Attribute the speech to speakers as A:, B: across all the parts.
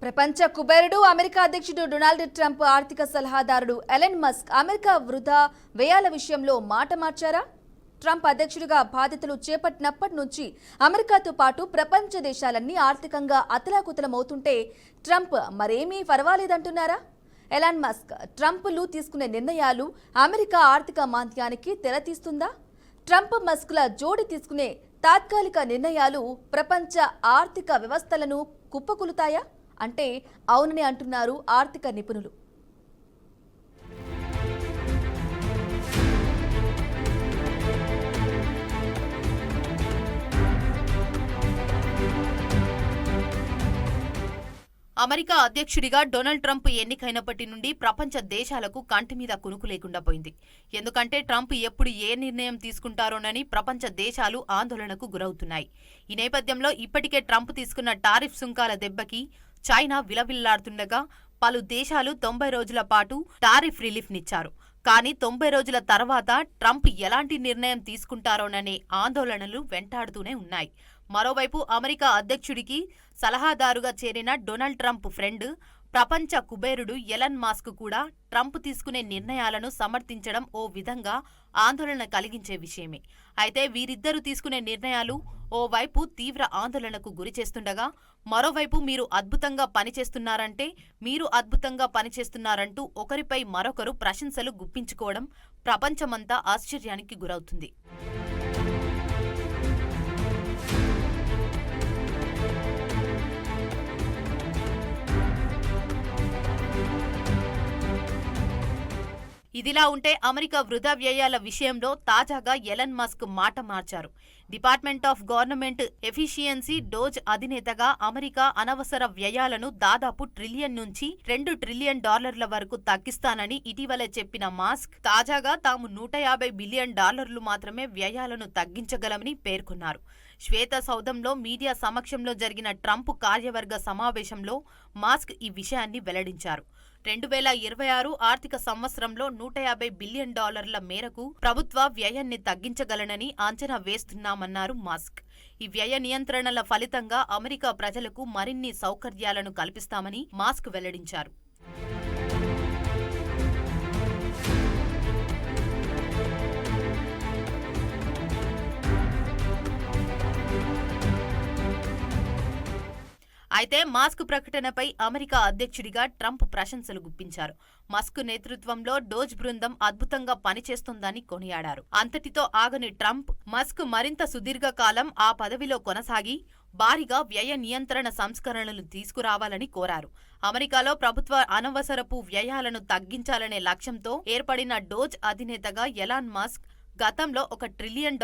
A: ప్రపంచ కుబేరుడు అమెరికా అధ్యక్షుడు డొనాల్డ్ ట్రంప్ ఆర్థిక సలహాదారుడు ఎలన్ మస్క్ అమెరికా వృధా వ్యయాల విషయంలో మాట మార్చారా? ట్రంప్ అధ్యక్షుడిగా బాధ్యతలు చేపట్టినప్పటి నుంచి అమెరికాతో పాటు ప్రపంచ దేశాలన్నీ ఆర్థికంగా అతలాకుతలమవుతుంటే ట్రంప్ మరేమీ పర్వాలేదంటున్నారా? ఎలన్ మస్క్ ట్రంప్లు తీసుకునే నిర్ణయాలు అమెరికా ఆర్థిక మాంద్యానికి తెరతీస్తుందా? ట్రంప్ మస్క్ల జోడి తీసుకునే తాత్కాలిక నిర్ణయాలు ప్రపంచ ఆర్థిక వ్యవస్థలను కుప్పకూలుతాయా అంటే అవునని అంటున్నారు ఆర్థిక నిపుణులు.
B: అమెరికా అధ్యక్షుడిగా డొనాల్డ్ ట్రంప్ ఎన్నికైనప్పటి నుండి ప్రపంచ దేశాలకు కంటి మీద కునుకు లేకుండా పోయింది. ఎందుకంటే ట్రంప్ ఎప్పుడు ఏ నిర్ణయం తీసుకుంటారోనని ప్రపంచ దేశాలు ఆందోళనకు గురవుతున్నాయి. ఈ నేపథ్యంలో ఇప్పటికే ట్రంప్ తీసుకున్న టారిఫ్ సుంకాల దెబ్బకి చైనా విలవిల్లాడుతుండగా పలు దేశాలు 90 రోజుల పాటు టారిఫ్ రిలీఫ్నిచ్చారు. కానీ 90 రోజుల తర్వాత ట్రంప్ ఎలాంటి నిర్ణయం తీసుకుంటారోననే ఆందోళనలు వెంటాడుతూనే ఉన్నాయి. మరోవైపు అమెరికా అధ్యక్షుడికి సలహాదారుగా చేరిన డొనాల్డ్ ట్రంప్ ఫ్రెండ్, ప్రపంచ కుబేరుడు ఎలన్ మస్క్ కూడా ట్రంప్ తీసుకునే నిర్ణయాలను సమర్థించడం ఓ విధంగా ఆందోళన కలిగించే విషయమే. అయితే వీరిద్దరూ తీసుకునే నిర్ణయాలు ఓవైపు తీవ్ర ఆందోళనకు గురిచేస్తుండగా, మరోవైపు మీరు అద్భుతంగా పనిచేస్తున్నారంటూ ఒకరిపై మరొకరు ప్రశంసలు గుప్పించుకోవడం ప్రపంచమంతా ఆశ్చర్యానికి గురవుతుంది. ఇదిలా ఉంటే అమెరికా వృధా వ్యయాల విషయంలో తాజాగా ఎలన్ మస్క్ మాట మార్చారు. Department of government efficiency DOGE అధినేతగా అమెరికా అనవసర వ్యయాలను దాదాపు ట్రిలియన్ నుంచి $2 ట్రిలియన్ వరకు తగ్గిస్తానని ఇటీవలే చెప్పిన మస్క్ తాజాగా తాము $150 బిలియన్ మాత్రమే వ్యయాలను తగ్గించగలమని పేర్కొన్నారు. శ్వేత సౌధంలో మీడియా సమక్షంలో జరిగిన ట్రంప్ కార్యవర్గ సమావేశంలో మస్క్ ఈ విషయాన్ని వెల్లడించారు. 2026 ఆర్థిక సంవత్సరంలో $150 బిలియన్ మేరకు ప్రభుత్వ వ్యయాన్ని తగ్గించగలనని అంచనా వేస్తున్నామన్నారు మస్క్. ఈ వ్యయ నియంత్రణల ఫలితంగా అమెరికా ప్రజలకు మరిన్ని సౌకర్యాలను కల్పిస్తామని మస్క్ వెల్లడించారు. అయితే మస్క్ ప్రకటనపై అమెరికా అధ్యక్షుడిగా ట్రంప్ ప్రశంసలు గుప్పించారు. మస్క్ నేతృత్వంలో డోజ్ బృందం అద్భుతంగా పనిచేస్తోందని కొనియాడారు. అంతటితో ఆగని ట్రంప్ మస్క్ మరింత సుదీర్ఘకాలం ఆ పదవిలో కొనసాగి భారీగా వ్యయ నియంత్రణ సంస్కరణలు తీసుకురావాలని కోరారు. అమెరికాలో ప్రభుత్వ అనవసరపు వ్యయాలను తగ్గించాలనే లక్ష్యంతో ఏర్పడిన డోజ్ అధినేతగా ఎలాన్ మస్క్ గతంలో $1 ట్రిలియన్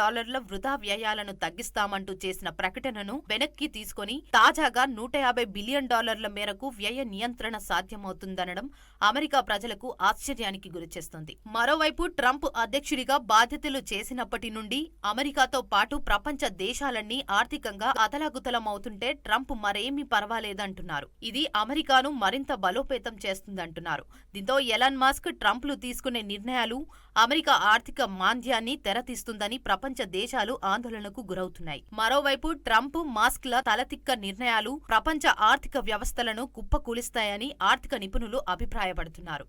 B: వృధా వ్యయాలను తగ్గిస్తామంటూ చేసిన ప్రకటనను వెనక్కి తీసుకుని తాజాగా $150 బిలియన్ మేరకు వ్యయ నియంత్రణ సాధ్యమవుతుందనడం అమెరికా ప్రజలకు ఆశ్చర్యానికి గురిచేస్తుంది. మరోవైపు ట్రంప్ అధ్యక్షుడిగా బాధ్యతలు చేసినప్పటి నుండి అమెరికాతో పాటు ప్రపంచ దేశాలన్నీ ఆర్థికంగా అతలాకుతలమవుతుంటే ట్రంప్ మరేమీ పర్వాలేదంటున్నారు. ఇది అమెరికాను మరింత బలోపేతం చేస్తుందంటున్నారు. దీంతో ఎలన్ మస్క్ ట్రంప్లు తీసుకునే నిర్ణయాలు అమెరికా ఆర్థిక మాంద్యాన్ని తెరతీస్తుందని ప్రపంచ దేశాలు ఆందోళనకు గురవుతున్నాయి. మరోవైపు ట్రంప్ మస్క్ల తలతిక్క నిర్ణయాలు ప్రపంచ ఆర్థిక వ్యవస్థలను కుప్పకూలిస్తాయని ఆర్థిక నిపుణులు అభిప్రాయపడుతున్నారు.